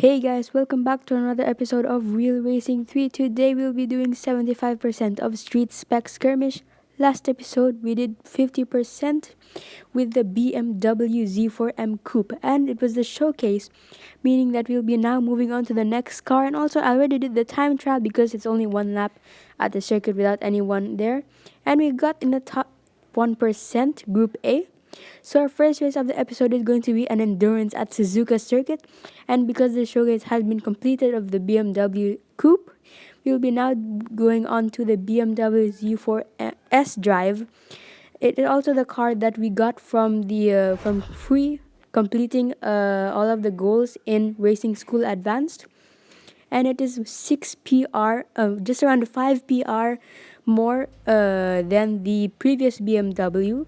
Hey guys, welcome back to another episode of Real Racing 3. Today we'll be doing 75% of Street-Spec Skirmish. Last episode we did 50% with the BMW Z4M Coupe, and it was the showcase, meaning that we'll be now moving on to the next car. And also I already did the time trial because it's only one lap at the circuit without anyone there, and we got in the top 1% Group A. So our first race of the episode is going to be an endurance at Suzuka Circuit, and because the showcase has been completed of the BMW Coupe, we will be now going on to the BMW Z4 S Drive. It is also the car that we got from free completing all of the goals in Racing School Advanced, and it is 6 PR, just around 5 PR more than the previous BMW,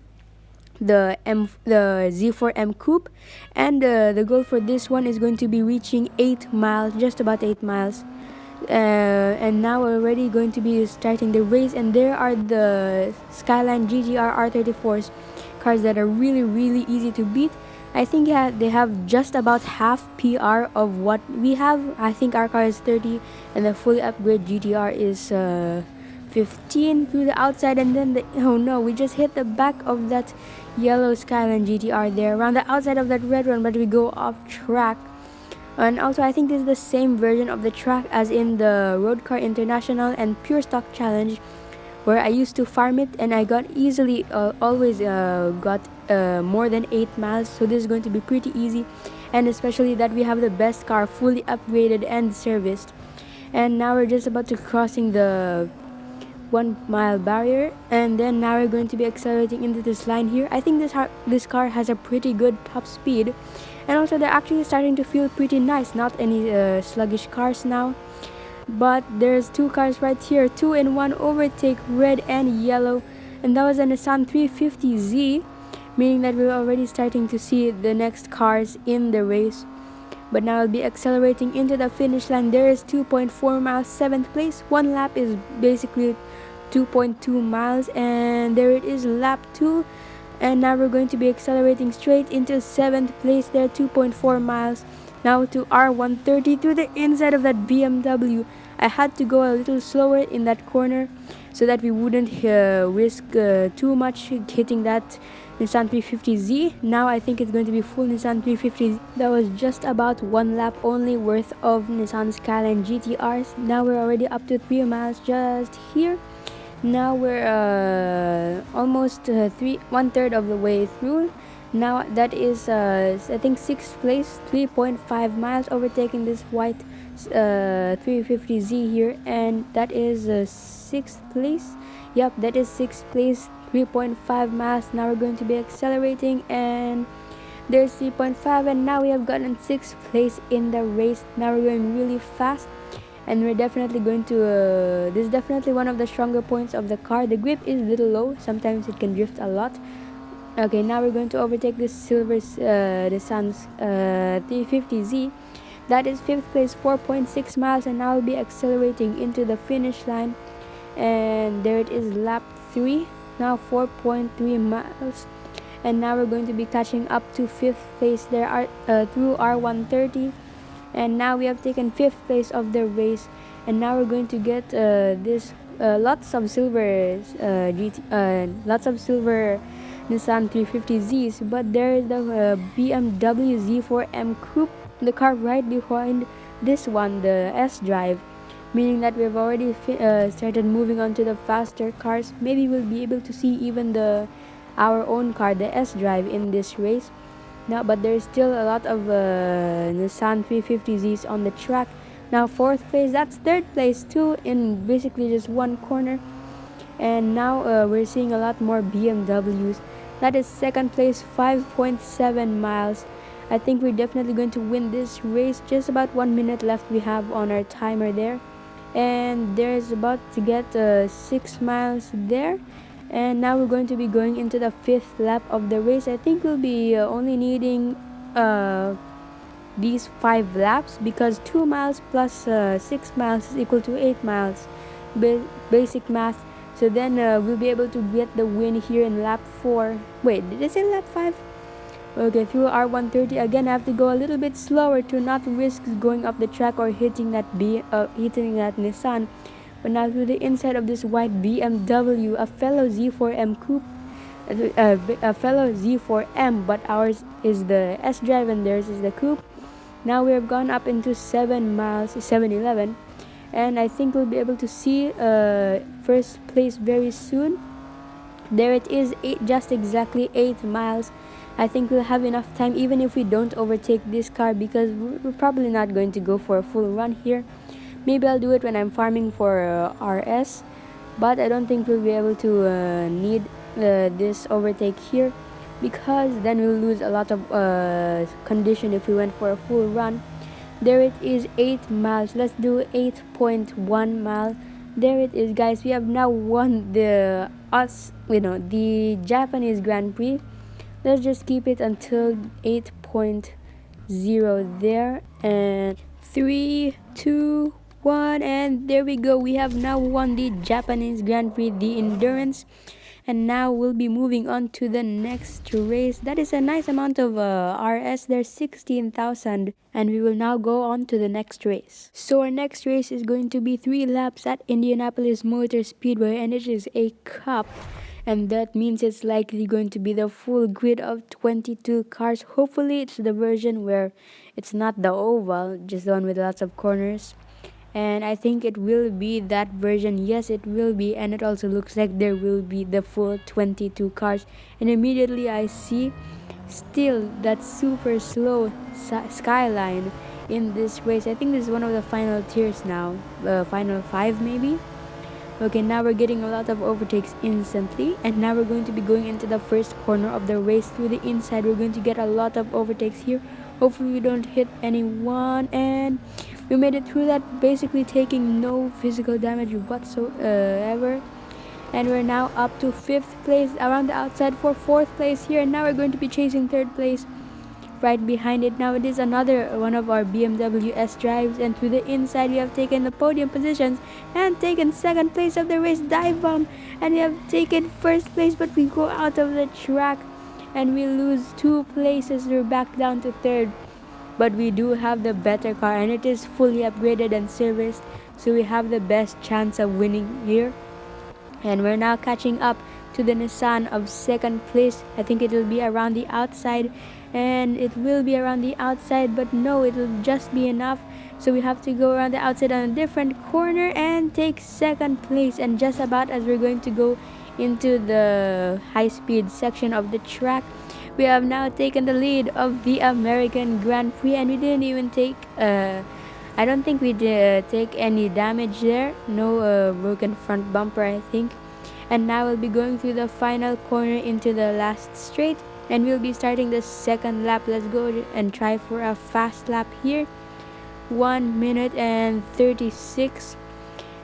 the Z4M Coupe, and the goal for this one is going to be reaching 8 miles, just about 8 miles. And now we're already going to be starting the race, and there are the Skyline GGR R34s cars that are really easy to beat. I think they have just about half PR of what we have. I think our car is 30 and the fully upgraded GTR is 15 through the outside, and then oh no, we just hit the back of that yellow Skyline GTR there around the outside of that red one, but we go off track. And also I think this is the same version of the track as in the Road Car International and Pure Stock Challenge, where I used to farm it and I got easily always got more than 8 miles. So this is going to be pretty easy, and especially that we have the best car fully upgraded and serviced. And now we're just about to crossing the 1 mile barrier, and then now we're going to be accelerating into this line here. I think this car has a pretty good top speed, and also they're actually starting to feel pretty nice, not any sluggish cars now. But there's two cars right here, 2-in-1 overtake, red and yellow, and that was a Nissan 350Z, meaning that we're already starting to see the next cars in the race. But now I'll be accelerating into the finish line. There is 2.4 miles, 7th place. One lap is basically 2.2 miles, and there it is, lap 2. And now we're going to be accelerating straight into 7th place there, 2.4 miles. Now to R130 to the inside of that BMW. I had to go a little slower in that corner so that we wouldn't risk too much hitting that Nissan 350Z. Now I think it's going to be full Nissan 350Z. That was just about one lap only worth of Nissan Skyline GTRs. Now we're already up to 3 miles just here. Now we're almost 1/3 of the way through. Now that is I think 6th place, 3.5 miles, overtaking this white 350Z here, and that is 6th place. Yep, that is 6th place, 3.5 miles. Now we're going to be accelerating, and there's 3.5, and now we have gotten 6th place in the race. Now we're going really fast, and we're definitely going to this is definitely one of the stronger points of the car. The grip is a little low, sometimes it can drift a lot. Okay, now we're going to overtake this silver Nissan's 350Z. That is 5th place, 4.6 miles, and now I'll be accelerating into the finish line, and there it is, lap 3. Now 4.3 miles, and now we're going to be catching up to 5th place there through R130. And now we have taken 5th place of the race, and now we're going to get this lots of silver Nissan 350Zs. But there is the BMW Z4M Coupe, the car right behind this one, the S Drive, meaning that we've already started moving on to the faster cars. Maybe we'll be able to see even our own car, the S Drive, in this race. Now, but there's still a lot of Nissan 350Zs on the track. Now 4th place, that's 3rd place too, in basically just one corner. And now we're seeing a lot more BMWs. That is 2nd place, 5.7 miles. I think we're definitely going to win this race. Just about 1 minute left we have on our timer there, and there's about to get 6 miles there. And now we're going to be going into the 5th lap of the race. I think we'll be only needing these 5 laps, because 2 miles plus 6 miles is equal to 8 miles. Basic math. So then we'll be able to get the win here in lap 4. Wait, did I say lap 5? Okay, through R130 again. I have to go a little bit slower to not risk going off the track or hitting that Nissan. But now through the inside of this white BMW, a fellow Z4M coupe, a fellow Z4M, but ours is the S drive and theirs is the coupe. Now we have gone up into 7 miles, 7-Eleven, and I think we'll be able to see first place very soon. There it is, just exactly 8 miles. I think we'll have enough time even if we don't overtake this car, because we're probably not going to go for a full run here. Maybe I'll do it when I'm farming for RS, but I don't think we'll be able to need this overtake here, because then we'll lose a lot of condition if we went for a full run. There it is, 8 miles. Let's do 8.1 mile. There it is, guys. We have now won the Japanese Grand Prix. Let's just keep it until 8.0 there, and 3, 2, 1, and there we go. We have now won the Japanese Grand Prix, the Endurance. And now we'll be moving on to the next race. That is a nice amount of RS there, 16,000. And we will now go on to the next race. So our next race is going to be 3 laps at Indianapolis Motor Speedway, and it is a cup. And that means it's likely going to be the full grid of 22 cars. Hopefully it's the version where it's not the oval, just the one with lots of corners. And I think it will be that version. Yes, it will be. And it also looks like there will be the full 22 cars. And immediately I see still that super slow skyline in this race. I think this is one of the final tiers now, final 5 maybe. Okay, now we're getting a lot of overtakes instantly, and now we're going to be going into the first corner of the race. Through the inside, we're going to get a lot of overtakes here. Hopefully we don't hit anyone, and we made it through that, basically taking no physical damage whatsoever. And we're now up to 5th place, around the outside for 4th place here, and now we're going to be chasing 3rd place right behind it. Now it is another one of our BMW S drives, and through the inside we have taken the podium positions and taken 2nd place of the race, dive bomb, and we have taken 1st place, but we go out of the track and we lose 2 places. We're back down to 3rd, but we do have the better car and it is fully upgraded and serviced, so we have the best chance of winning here. And we're now catching up to the Nissan of 2nd place. I think it will be around the outside, and it will be around the outside, but no, it will just be enough. So we have to go around the outside on a different corner and take 2nd place. And just about as we're going to go into the high-speed section of the track, we have now taken the lead of the American Grand Prix, and we didn't even take I don't think we did take any damage there. No broken front bumper, I think. And now we'll be going through the final corner into the last straight, and we'll be starting the 2nd lap. Let's go and try for a fast lap here. 1 minute and 36.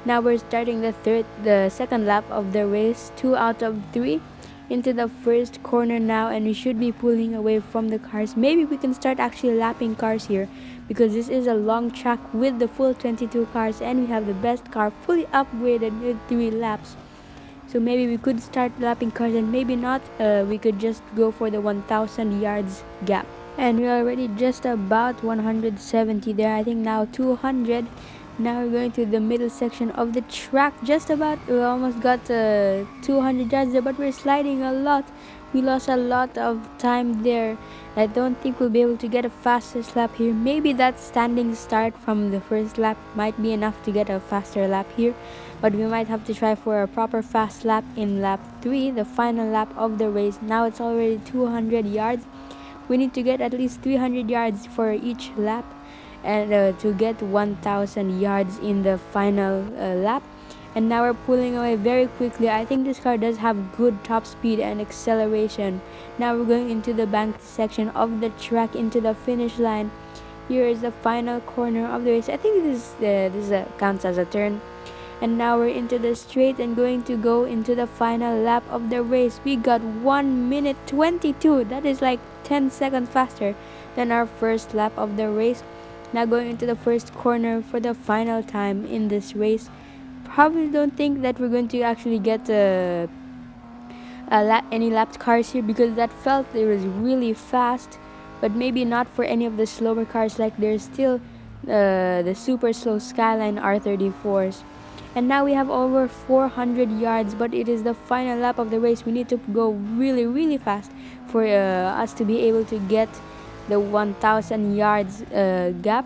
Now we're starting the 2nd lap of the race, 2 out of 3 into the first corner now, and we should be pulling away from the cars. Maybe we can start actually lapping cars here, because this is a long track with the full 22 cars, and we have the best car fully upgraded with 3 laps. So maybe we could start lapping cars, and maybe not. We could just go for the 1,000 yards gap. And we're already just about 170 there. I think now 200. Now we're going to the middle section of the track. Just about, we almost got 200 yards there, but we're sliding a lot. We lost a lot of time there. I don't think we'll be able to get a fastest lap here. Maybe that standing start from the first lap might be enough to get a faster lap here, but we might have to try for a proper fast lap in lap 3, the final lap of the race. Now it's already 200 yards. We need to get at least 300 yards for each lap, and to get 1,000 yards in the final lap. And now we're pulling away very quickly. I think this car does have good top speed and acceleration. Now we're going into the banked section of the track, into the finish line. Here is the final corner of the race. I think this counts as a turn. And now we're into the straight and going to go into the final lap of the race. We got 1 minute 22. That is like 10 seconds faster than our first lap of the race. Now going into the first corner for the final time in this race. Probably don't think that we're going to actually get any lapped cars here, because that felt it was really fast, but maybe not for any of the slower cars. Like there's still the super slow Skyline R34s. And now we have over 400 yards, but it is the final lap of the race. We need to go really, really fast for us to be able to get the 1,000 yards gap.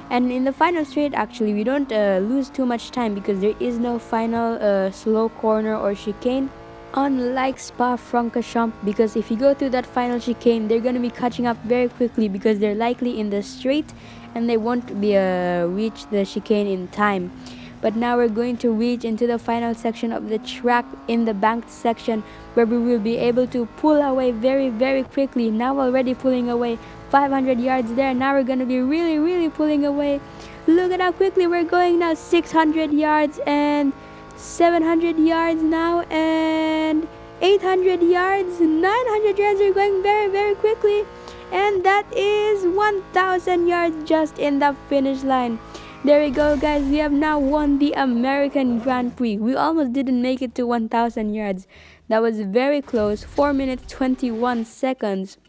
And in the final straight, actually, we don't lose too much time because there is no final slow corner or chicane. Unlike Spa-Francorchamps, because if you go through that final chicane, they're going to be catching up very quickly because they're likely in the straight and they won't be reach the chicane in time. But now we're going to reach into the final section of the track in the banked section, where we will be able to pull away very, very quickly. Now already pulling away 500 yards there. Now we're going to be really, really pulling away. Look at how quickly we're going now. 600 yards and 700 yards now, and 800 yards, 900 yards. Are going very, very quickly, and that is 1,000 yards just in the finish line. There we go, guys. We have now won the American Grand Prix. We almost didn't make it to 1,000 yards. That was very close. 4 minutes 21 seconds.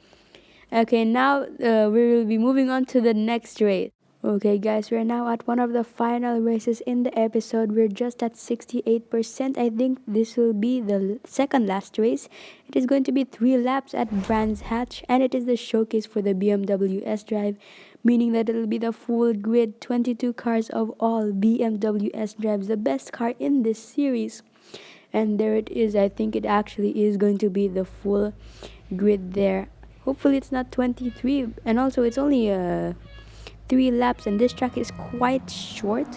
Okay, now we will be moving on to the next race. Okay, guys, we're now at one of the final races in the episode. We're just at 68%. I think this will be the second last race. It is going to be 3 laps at Brands Hatch, and it is the showcase for the BMW S-Drive, meaning that it'll be the full grid, 22 cars of all BMW S-Drives, the best car in this series. And there it is. I think it actually is going to be the full grid there. Hopefully it's not 23, and also it's only 3 laps, and this track is quite short,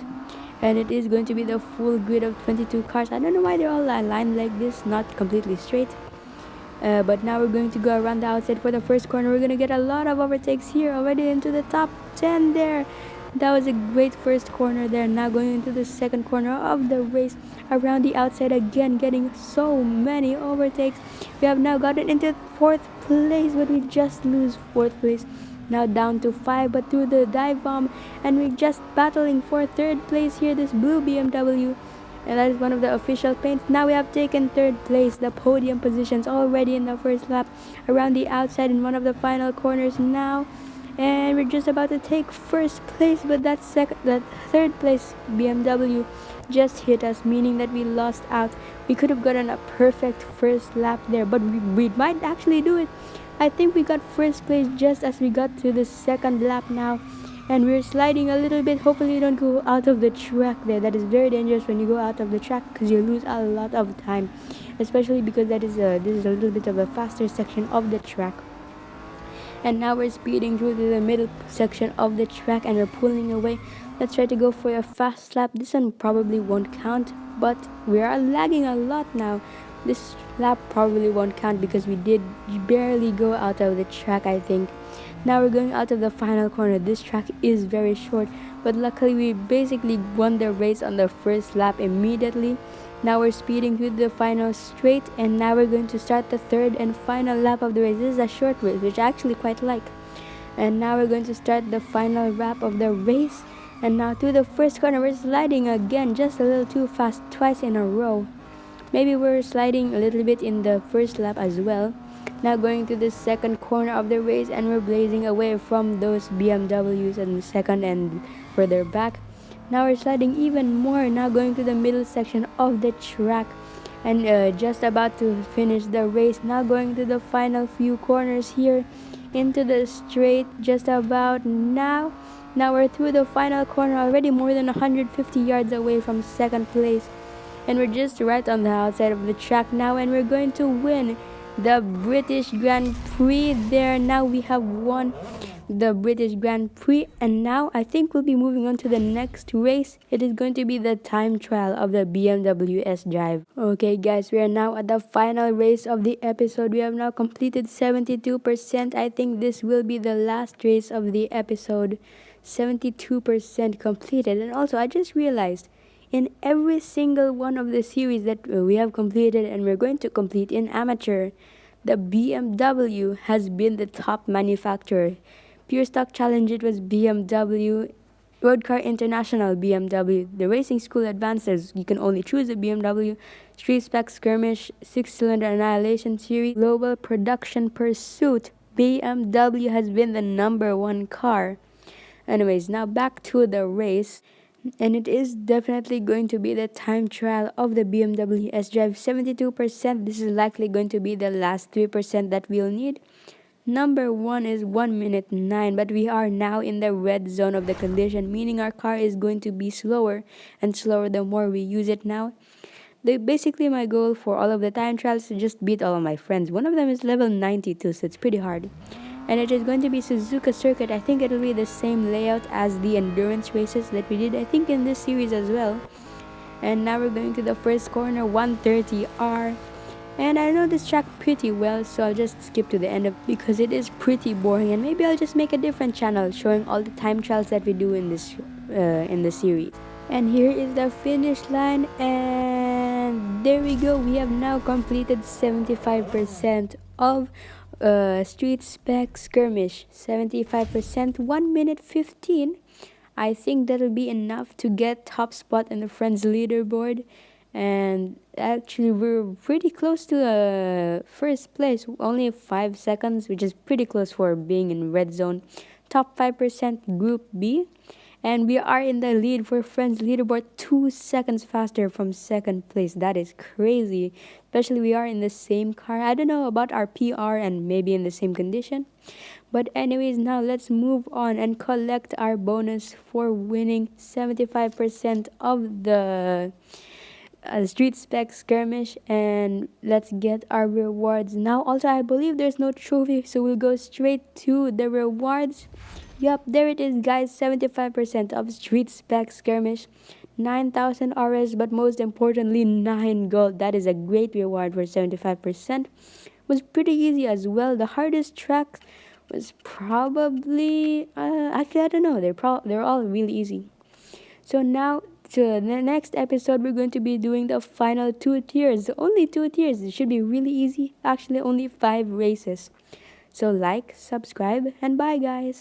and it is going to be the full grid of 22 cars. I don't know why they're all aligned like this, not completely straight. But now we're going to go around the outside for the first corner. We're going to get a lot of overtakes here, already into the top 10 there. That was a great first corner there. Now going into the second corner of the race, around the outside again, getting so many overtakes. We have now gotten into 4th place, but we just lose 4th place. Now down to 5, but through the dive bomb, and we're just battling for 3rd place here, this blue BMW. And that is one of the official paints. Now we have taken 3rd place, the podium positions already in the first lap, around the outside in one of the final corners now. And we're just about to take 1st place, but that 3rd place BMW just hit us, meaning that we lost out. We could have gotten a perfect first lap there, but we might actually do it. I think we got 1st place just as we got to the 2nd lap now, and we're sliding a little bit. Hopefully you don't go out of the track there. That is very dangerous when you go out of the track, because you lose a lot of time, especially because this is a little bit of a faster section of the track. And now we're speeding through to the middle section of the track, and we're pulling away. Let's try to go for a fast lap. This one probably won't count, but we are lagging a lot now. This lap probably won't count because we did barely go out of the track, I think. Now we're going out of the final corner. This track is very short, but luckily we basically won the race on the first lap immediately. Now we're speeding through the final straight, and now we're going to start the 3rd and final lap of the race. This is a short race, which I actually quite like. And now we're going to start the final lap of the race. And now through the first corner, we're sliding again, just a little too fast, twice in a row. Maybe we're sliding a little bit in the first lap as well. Now going to the 2nd corner of the race, and we're blazing away from those BMWs in the 2nd and further back. Now we're sliding even more, now going to the middle section of the track, and just about to finish the race. Now going to the final few corners here, into the straight just about now. Now we're through the final corner, already more than 150 yards away from 2nd place. And we're just right on the outside of the track now, and we're going to win the British Grand Prix there. Now we have won the British Grand Prix, and now I think we'll be moving on to the next race. It is going to be the time trial of the BMW S-Drive. Okay guys, we are now at the final race of the episode. We have now completed 72%. I think this will be the last race of the episode. 72% completed. And also I just realized, in every single one of the series that we have completed and we're going to complete in amateur, the BMW has been the top manufacturer. Pure Stock Challenge, it was BMW. Road Car International BMW. The racing school advances. You can only choose a BMW. Street-Spec Skirmish 6-cylinder Annihilation Series. Global Production Pursuit. BMW has been the number one car. Anyways, now back to the race. And it is definitely going to be the time trial of the BMW S-Drive 72%. This is likely going to be the last 3% that we'll need. Number 1 is 1 minute 9, but we are now in the red zone of the condition, meaning our car is going to be slower and slower the more we use it now. Basically, my goal for all of the time trials is to just beat all of my friends. One of them is level 92, so it's pretty hard. And it is going to be Suzuka Circuit. I think it'll be the same layout as the endurance races that we did, I think, in this series as well. And now we're going to the first corner, 130R. And I know this track pretty well, so I'll just skip to the end of because it is pretty boring. And maybe I'll just make a different channel showing all the time trials that we do in this series. And here is the finish line, and there we go. We have now completed 75% of Street-Spec Skirmish. 75%, 1 minute 15. I think that'll be enough to get top spot in the friends leaderboard. And actually, we're pretty close to first place. Only 5 seconds, which is pretty close for being in red zone. Top 5% Group B. And we are in the lead for friends leaderboard, 2 seconds faster from second place. That is crazy. Especially we are in the same car. I don't know about our PR and maybe in the same condition. But anyways, now let's move on and collect our bonus for winning 75% of the Street-Spec Skirmish, and let's get our rewards now. Also, I believe there's no trophy, so we'll go straight to the rewards. Yup, there it is, guys. 75% of Street-Spec Skirmish, 9,000 RS, but most importantly 9 gold. That is a great reward for 75%. Was pretty easy as well. The hardest track was probably actually, I don't know, they're all really easy. So now, to the next episode, we're going to be doing the final 2 tiers. Only 2 tiers. It should be really easy. Actually, only 5 races. So like, subscribe, and bye, guys.